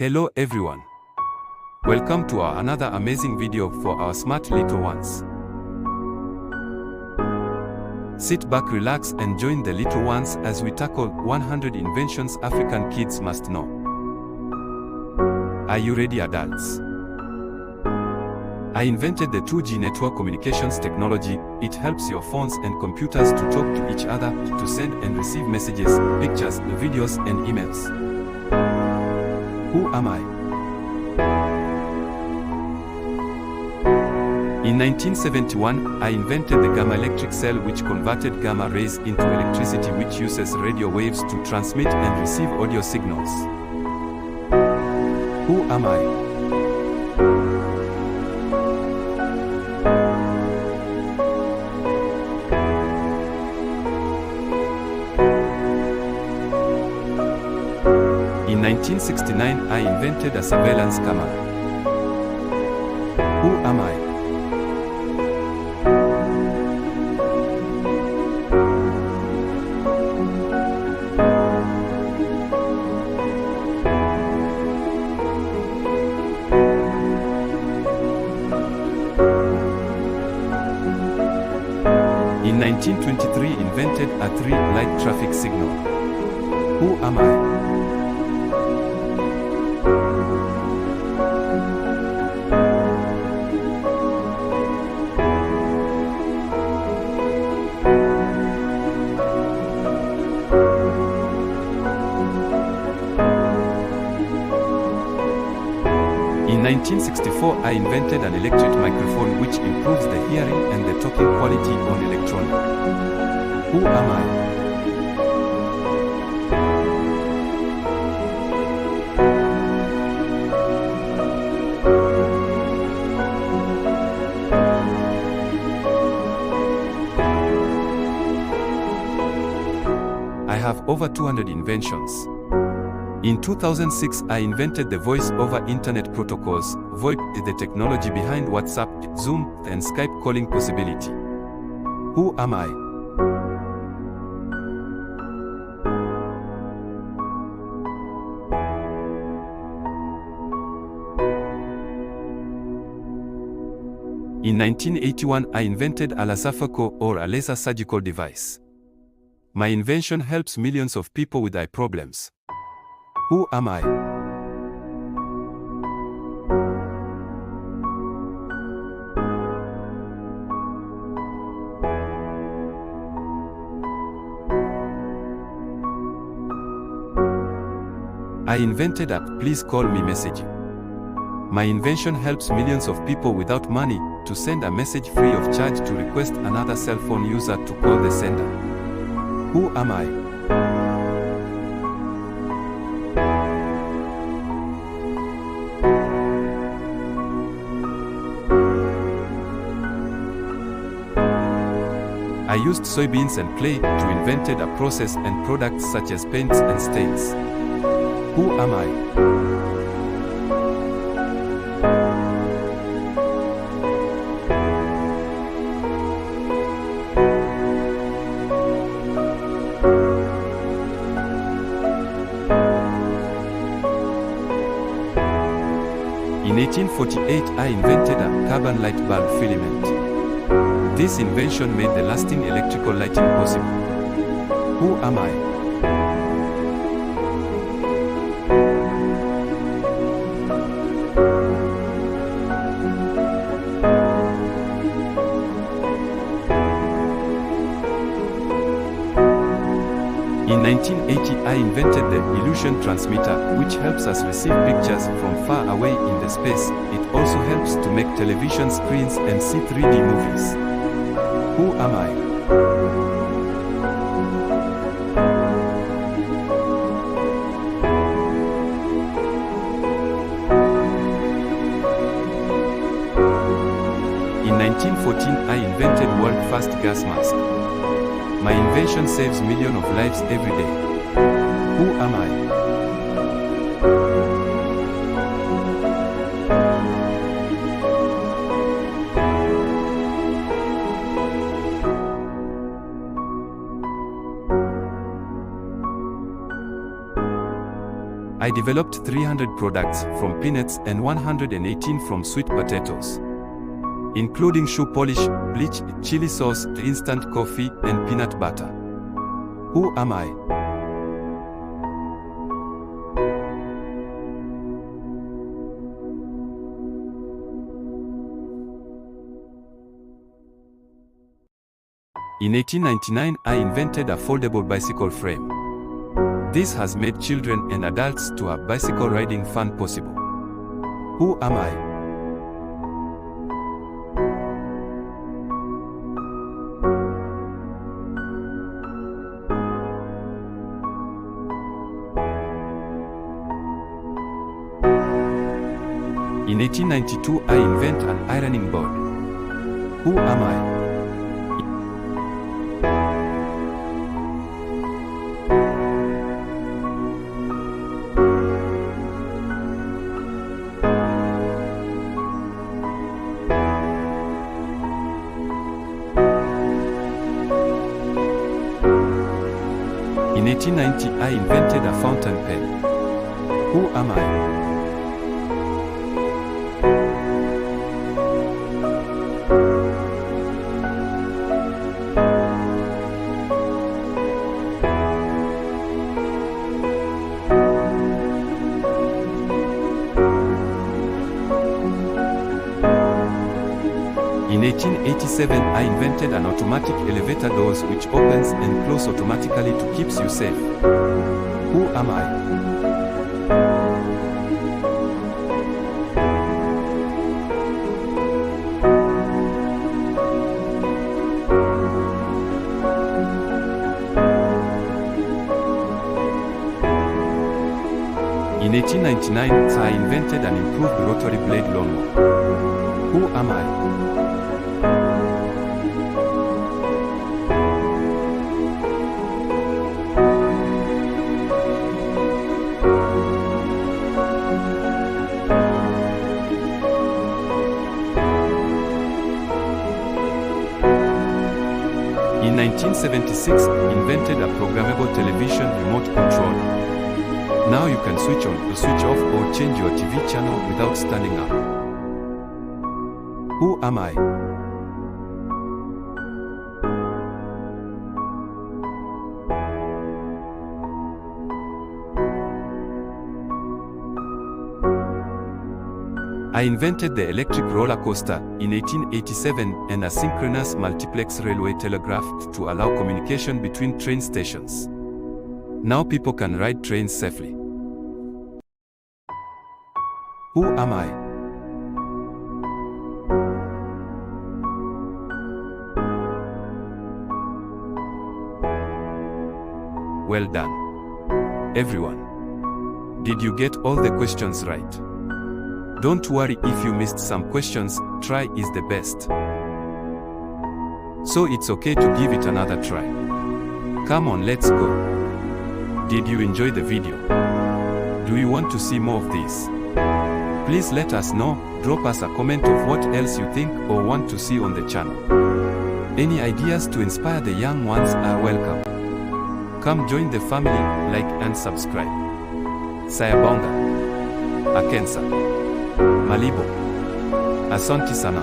Hello everyone. Welcome to our another amazing video for our smart little ones. Sit back, relax and join the little ones as we tackle 100 inventions African kids must know. Are you ready, adults? I invented the 2G network communications technology. It helps your phones and computers to talk to each other, to send and receive messages, pictures, videos and emails. Who am I? In 1971, I invented the gamma electric cell, which converted gamma rays into electricity, which uses radio waves to transmit and receive audio signals. Who am I? In 1969, I invented a surveillance camera. Who am I? In 1923, invented a 3-light traffic signal. Who am I? In 1964, I invented an electric microphone which improves the hearing and the talking quality on electronic. Who am I? I have over 200 inventions. In 2006, I invented the Voice over Internet protocols. VoIP is the technology behind WhatsApp, Zoom, and Skype calling possibility. Who am I? In 1981, I invented a laserphaco, or a laser surgical device. My invention helps millions of people with eye problems. Who am I? I invented a Please Call Me messaging. My invention helps millions of people without money to send a message free of charge to request another cell phone user to call the sender. Who am I? I used soybeans and clay to invent a process and products such as paints and stains. Who am I? In 1848, I invented a carbon light bulb filament. This invention made the lasting electrical lighting possible. Who am I? In 1980, I invented the illusion transmitter, which helps us receive pictures from far away in the space. It also helps to make television screens and see 3D movies. Who am I? In 1914, I invented world-first gas mask. My invention saves millions of lives every day. Who am I? I I developed 300 products from peanuts and 118 from sweet potatoes, including shoe polish, bleach, chili sauce, instant coffee, and peanut butter. Who am I? In 1899, I invented a foldable bicycle frame. This has made children and adults to have bicycle riding fun possible. Who am I? In 1892, I invent an ironing board. Who am I? In 1890, I invented a fountain pen. Who am I? In 1887, I invented an automatic elevator doors which opens and closes automatically to keep you safe. Who am I? In 1899, I invented an improved rotary blade lawnmower. Who am I? In 1976, invented a programmable television remote control. Now you can switch on or switch off or change your TV channel without standing up. Who am I? I invented the electric roller coaster in 1887 and a synchronous multiplex railway telegraph to allow communication between train stations. Now people can ride trains safely. Who am I? Well done, everyone. Did you get all the questions right? Don't worry if you missed some questions, try is the best. So it's okay to give it another try. Come on, let's go. Did you enjoy the video? Do you want to see more of this? Please let us know, drop us a comment of what else you think or want to see on the channel. Any ideas to inspire the young ones are welcome. Come join the family, like and subscribe. Sayabonga. Akensa. Malibo. Asante sana.